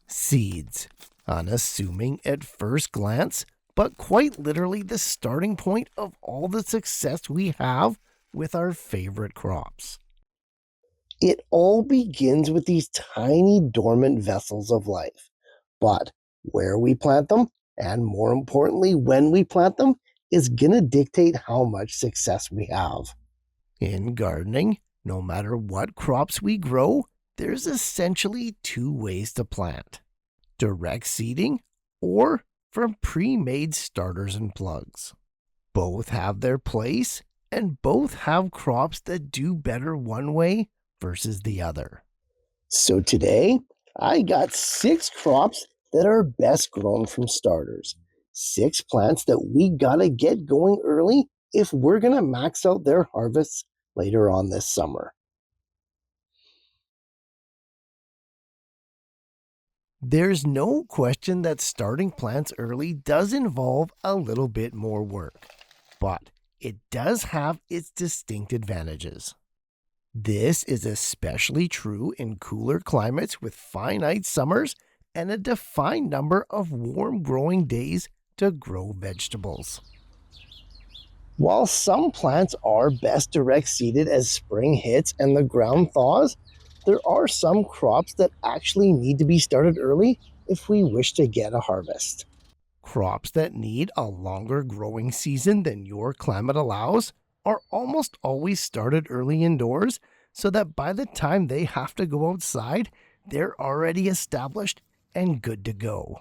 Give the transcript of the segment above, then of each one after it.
Seeds, unassuming at first glance, but quite literally the starting point of all the success we have with our favorite crops. It all begins with these tiny dormant vessels of life. But where we plant them, and more importantly, when we plant them, is going to dictate how much success we have. In gardening, no matter what crops we grow, there's essentially two ways to plant: direct seeding or from pre-made starters and plugs. Both have their place, and both have crops that do better one way versus the other. So today, I got 6 crops that are best grown from starters. 6 plants that we gotta get going early if we're gonna max out their harvests later on this summer. There's no question that starting plants early does involve a little bit more work, but it does have its distinct advantages. This is especially true in cooler climates with finite summers and a defined number of warm growing days to grow vegetables. While some plants are best direct seeded as spring hits and the ground thaws, there are some crops that actually need to be started early if we wish to get a harvest. Crops that need a longer growing season than your climate allows are almost always started early indoors so that by the time they have to go outside, they're already established and good to go.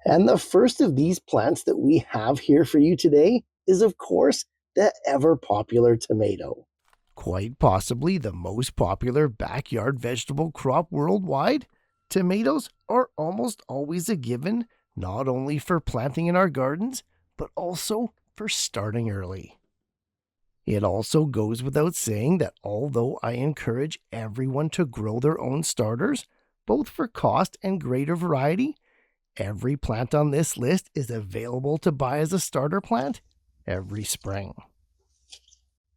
And the first of these plants that we have here for you today is, of course, the ever popular tomato. Quite possibly the most popular backyard vegetable crop worldwide, tomatoes are almost always a given, not only for planting in our gardens, but also for starting early. It also goes without saying that although I encourage everyone to grow their own starters, both for cost and greater variety, every plant on this list is available to buy as a starter plant every spring.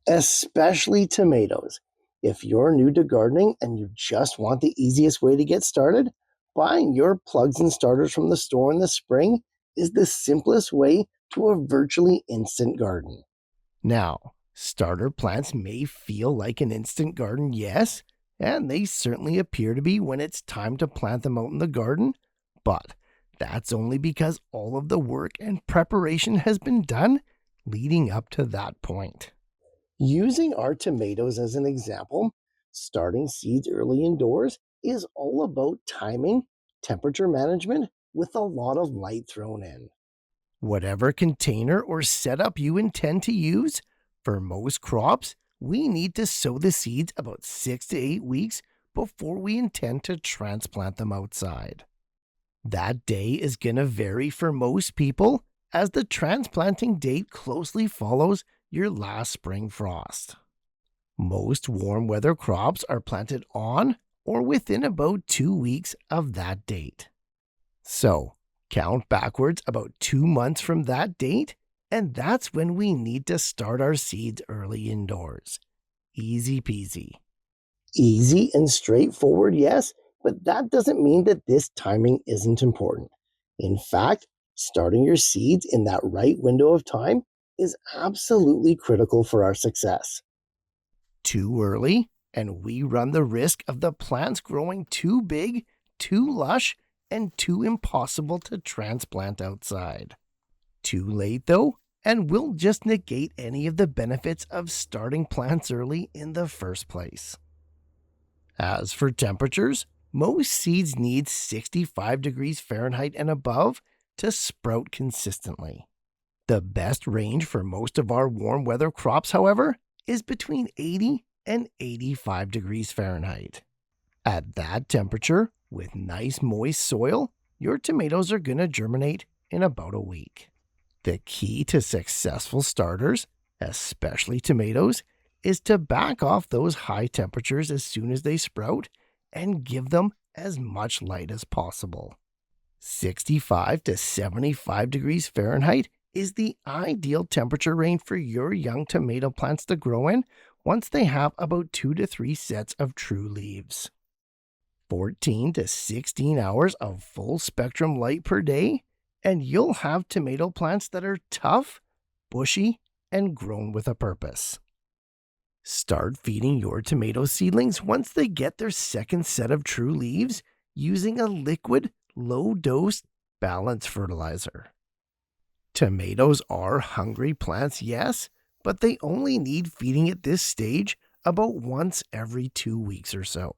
Especially tomatoes. If you're new to gardening and you just want the easiest way to get started, buying your plugs and starters from the store in the spring is the simplest way to a virtually instant garden. Now, starter plants may feel like an instant garden, yes, and they certainly appear to be when it's time to plant them out in the garden, but that's only because all of the work and preparation has been done leading up to that point. Using our tomatoes as an example, starting seeds early indoors is all about timing, temperature management, with a lot of light thrown in. Whatever container or setup you intend to use, for most crops, we need to sow the seeds about 6 to 8 weeks before we intend to transplant them outside. That day is going to vary for most people as the transplanting date closely follows your last spring frost. Most warm weather crops are planted on or within about 2 weeks of that date. So, count backwards about 2 months from that date, and that's when we need to start our seeds early indoors. Easy peasy. Easy and straightforward, yes, but that doesn't mean that this timing isn't important. In fact, starting your seeds in that right window of time is absolutely critical for our success. Too early, and we run the risk of the plants growing too big, too lush, and too impossible to transplant outside. Too late, though, and we'll just negate any of the benefits of starting plants early in the first place. As for temperatures, most seeds need 65 degrees Fahrenheit and above to sprout consistently. The best range for most of our warm weather crops, however, is between 80 and 85 degrees Fahrenheit. At that temperature, with nice moist soil, your tomatoes are going to germinate in about a week. The key to successful starters, especially tomatoes, is to back off those high temperatures as soon as they sprout and give them as much light as possible. 65 to 75 degrees Fahrenheit is the ideal temperature range for your young tomato plants to grow in once they have about 2 to 3 sets of true leaves. 14 to 16 hours of full spectrum light per day, and you'll have tomato plants that are tough, bushy, and grown with a purpose. Start feeding your tomato seedlings once they get their second set of true leaves using a liquid, low-dose, balanced fertilizer. Tomatoes are hungry plants, yes, but they only need feeding at this stage about once every 2 weeks or so.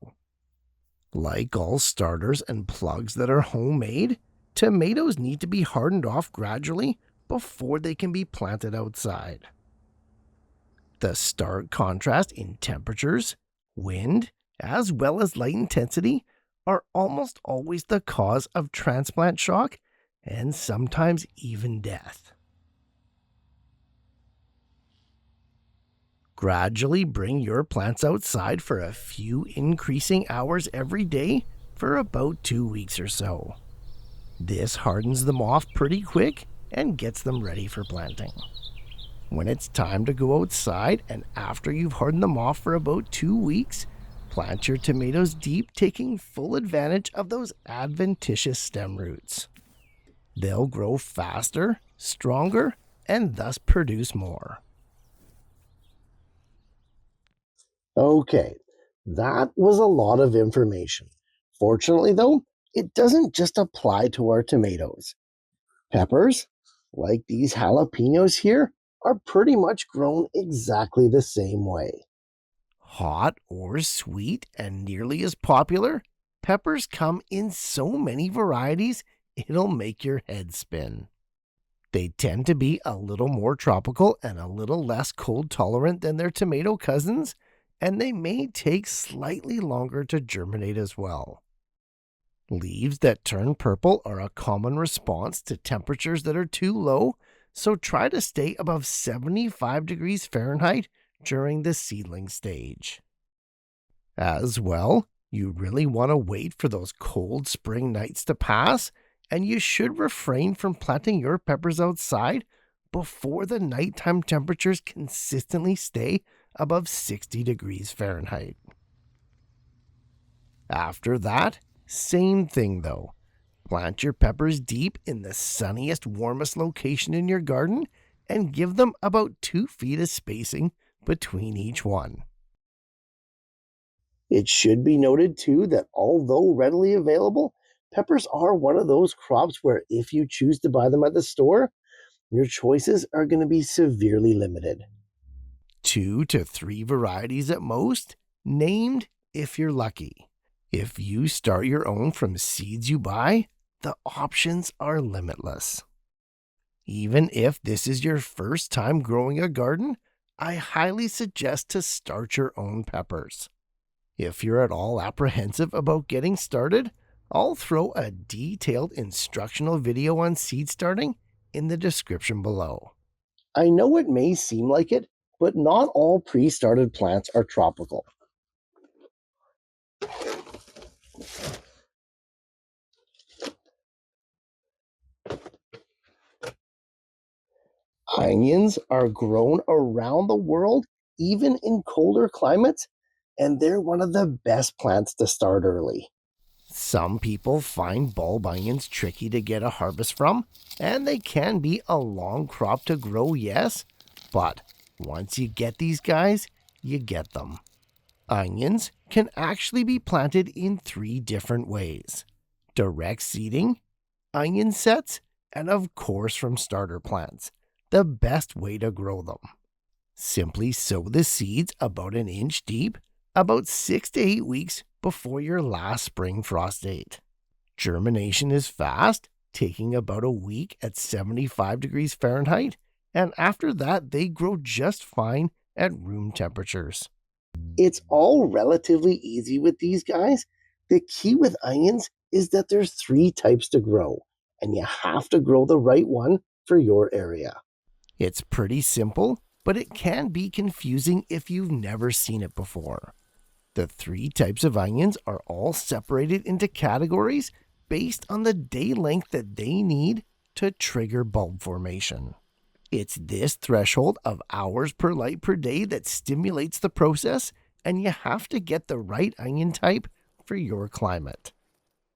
Like all starters and plugs that are homemade, tomatoes need to be hardened off gradually before they can be planted outside. The stark contrast in temperatures, wind, as well as light intensity are almost always the cause of transplant shock and sometimes even death. Gradually bring your plants outside for a few increasing hours every day for about 2 weeks or so. This hardens them off pretty quick and gets them ready for planting. When it's time to go outside and after you've hardened them off for about 2 weeks, plant your tomatoes deep, taking full advantage of those adventitious stem roots. They'll grow faster, stronger, and thus produce more. Okay, that was a lot of information. Fortunately, though, it doesn't just apply to our tomatoes. Peppers, like these jalapenos here, are pretty much grown exactly the same way. Hot or sweet and nearly as popular, peppers come in so many varieties it'll make your head spin. They tend to be a little more tropical and a little less cold tolerant than their tomato cousins, and they may take slightly longer to germinate as well. Leaves that turn purple are a common response to temperatures that are too low, so try to stay above 75 degrees Fahrenheit during the seedling stage. As well, you really want to wait for those cold spring nights to pass, and you should refrain from planting your peppers outside before the nighttime temperatures consistently stay above 60 degrees Fahrenheit. After that, same thing though. Plant your peppers deep in the sunniest, warmest location in your garden and give them about 2 feet of spacing between each one. It should be noted too that although readily available, peppers are one of those crops where if you choose to buy them at the store, your choices are going to be severely limited. 2 to 3 varieties at most, named if you're lucky. If you start your own from seeds you buy, the options are limitless. Even if this is your first time growing a garden, I highly suggest to start your own peppers. If you're at all apprehensive about getting started, I'll throw a detailed instructional video on seed starting in the description below. I know it may seem like it, but not all pre-started plants are tropical. Onions are grown around the world, even in colder climates, and they're one of the best plants to start early. Some people find bulb onions tricky to get a harvest from, and they can be a long crop to grow, yes, but once you get these guys, you get them. Onions can actually be planted in 3 different ways: direct seeding, onion sets, and of course from starter plants, the best way to grow them. Simply sow the seeds about 1 inch deep, about 6 to 8 weeks before your last spring frost date. Germination is fast, taking about a week at 75 degrees Fahrenheit, and after that they grow just fine at room temperatures. It's all relatively easy with these guys. The key with onions is that there's 3 types to grow, and you have to grow the right one for your area. It's pretty simple, but it can be confusing if you've never seen it before. The 3 types of onions are all separated into categories based on the day length that they need to trigger bulb formation. It's this threshold of hours per light per day that stimulates the process, and you have to get the right onion type for your climate.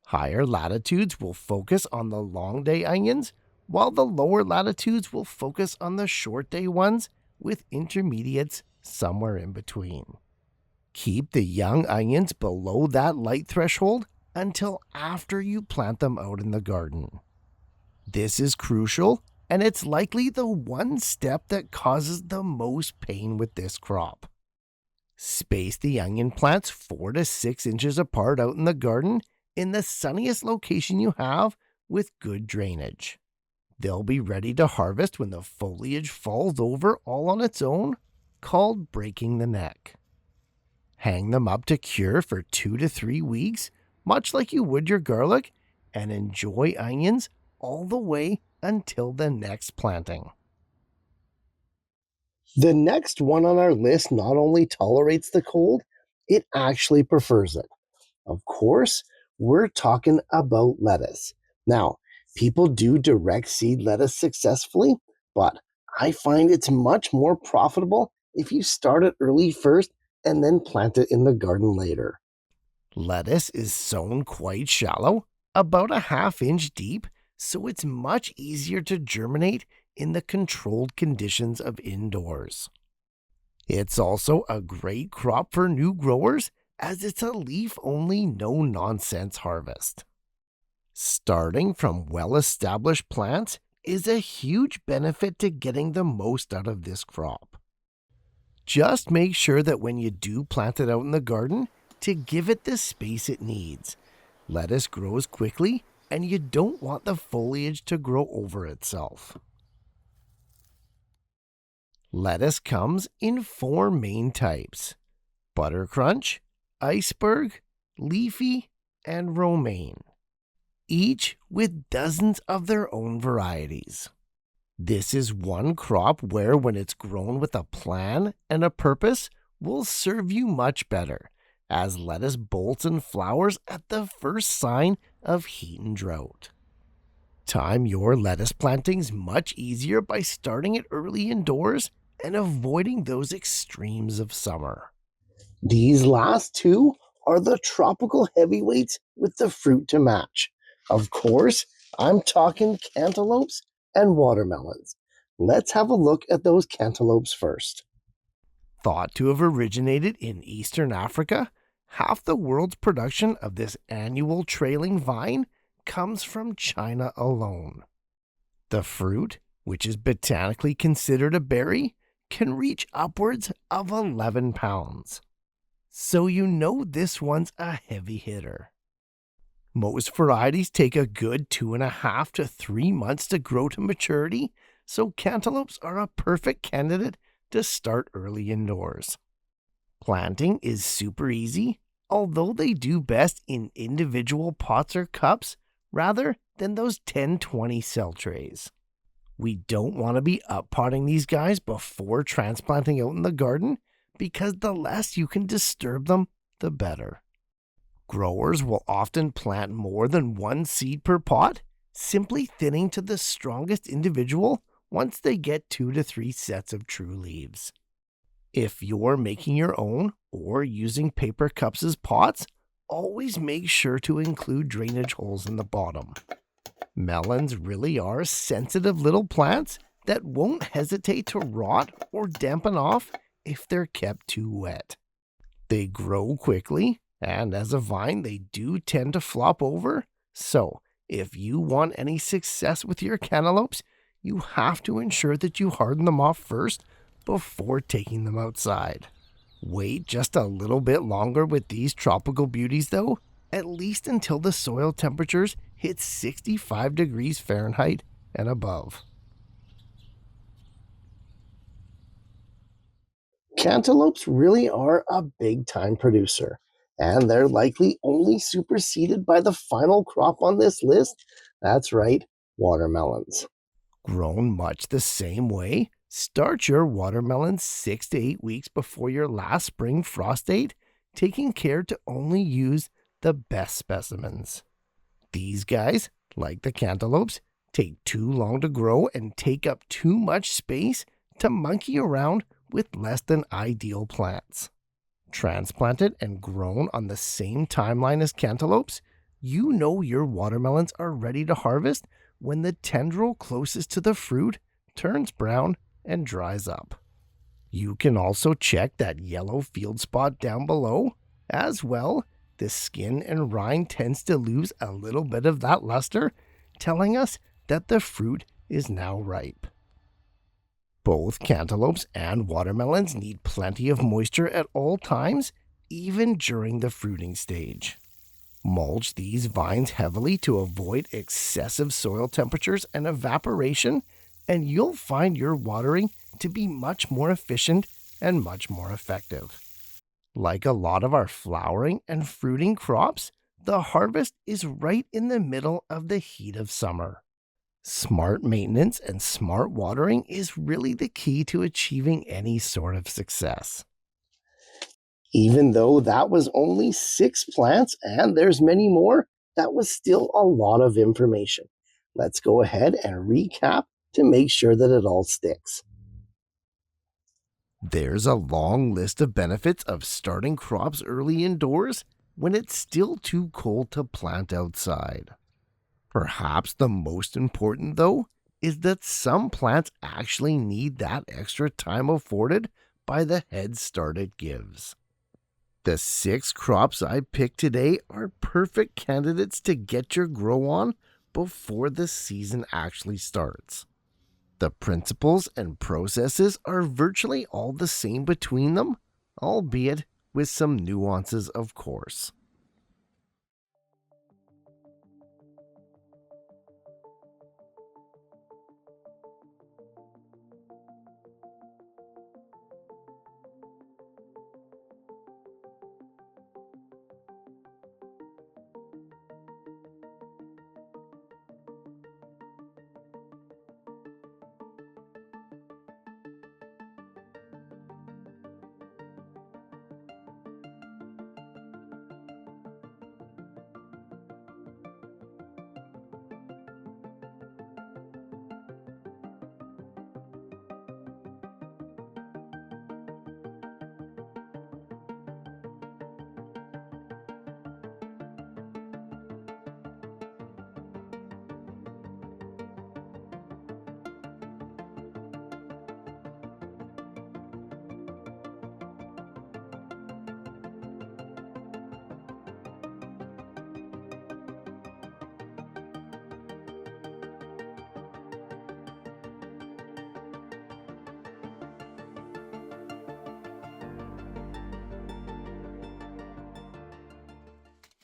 Higher latitudes will focus on the long day onions, while the lower latitudes will focus on the short day ones, with intermediates somewhere in between. Keep the young onions below that light threshold until after you plant them out in the garden. This is crucial, and it's likely the one step that causes the most pain with this crop. Space the onion plants 4 to 6 inches apart out in the garden in the sunniest location you have with good drainage. They'll be ready to harvest when the foliage falls over all on its own, called breaking the neck. Hang them up to cure for 2 to 3 weeks, much like you would your garlic, and enjoy onions all the way until the next planting. The next one on our list not only tolerates the cold, it actually prefers it. Of course, we're talking about lettuce. Now, people do direct seed lettuce successfully, but I find it's much more profitable if you start it early first and then plant it in the garden later. Lettuce is sown quite shallow, about a ½ inch deep, so it's much easier to germinate in the controlled conditions of indoors. It's also a great crop for new growers as it's a leaf-only, no-nonsense harvest. Starting from well-established plants is a huge benefit to getting the most out of this crop. Just make sure that when you do plant it out in the garden, to give it the space it needs. Lettuce grows quickly, and you don't want the foliage to grow over itself. Lettuce comes in 4 main types: butter crunch, iceberg, leafy, and romaine, each with dozens of their own varieties. This is one crop where, when it's grown with a plan and a purpose, will serve you much better, as lettuce bolts and flowers at the first sign of heat and drought. Time your lettuce plantings much easier by starting it early indoors and avoiding those extremes of summer. These last two are the tropical heavyweights with the fruit to match. Of course, I'm talking cantaloupes and watermelons. Let's have a look at those cantaloupes first. Thought to have originated in Eastern Africa, half the world's production of this annual trailing vine comes from China alone. The fruit, which is botanically considered a berry, can reach upwards of 11 pounds. So you know this one's a heavy hitter. Most varieties take a good 2.5 to 3 months to grow to maturity, so cantaloupes are a perfect candidate to start early indoors. Planting is super easy, although they do best in individual pots or cups rather than those 10-20 cell trays. We don't want to be uppotting these guys before transplanting out in the garden, because the less you can disturb them, the better. Growers will often plant more than one seed per pot, simply thinning to the strongest individual once they get 2 to 3 sets of true leaves. If you're making your own or using paper cups as pots, always make sure to include drainage holes in the bottom. Melons really are sensitive little plants that won't hesitate to rot or dampen off if they're kept too wet. They grow quickly, and as a vine, they do tend to flop over. So, if you want any success with your cantaloupes, you have to ensure that you harden them off first before taking them outside. Wait just a little bit longer with these tropical beauties though, at least until the soil temperatures hit 65 degrees Fahrenheit and above. Cantaloupes really are a big time producer, and they're likely only superseded by the final crop on this list. That's right, watermelons. Grown much the same way, start your watermelons 6 to 8 weeks before your last spring frost date, taking care to only use the best specimens. These guys, like the cantaloupes, take too long to grow and take up too much space to monkey around with less than ideal plants. Transplanted and grown on the same timeline as cantaloupes, you know your watermelons are ready to harvest when the tendril closest to the fruit turns brown and dries up. You can also check that yellow field spot down below. As well, the skin and rind tends to lose a little bit of that luster, telling us that the fruit is now ripe. Both cantaloupes and watermelons need plenty of moisture at all times, even during the fruiting stage. Mulch these vines heavily to avoid excessive soil temperatures and evaporation, and you'll find your watering to be much more efficient and much more effective. Like a lot of our flowering and fruiting crops, the harvest is right in the middle of the heat of summer. Smart maintenance and smart watering is really the key to achieving any sort of success. Even though that was only 6 plants and there's many more, that was still a lot of information. Let's go ahead and recap to make sure that it all sticks. There's a long list of benefits of starting crops early indoors when it's still too cold to plant outside. Perhaps the most important, though, is that some plants actually need that extra time afforded by the head start it gives. The 6 crops I picked today are perfect candidates to get your grow on before the season actually starts. The principles and processes are virtually all the same between them, albeit with some nuances, of course.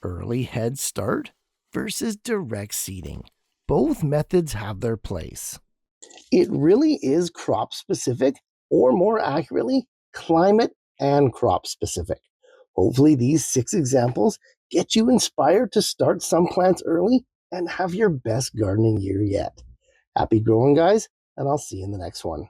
Early head start versus direct seeding. Both methods have their place. It really is crop specific, or more accurately, climate and crop specific. Hopefully, these 6 examples get you inspired to start some plants early and have your best gardening year yet. Happy growing, guys, and I'll see you in the next one.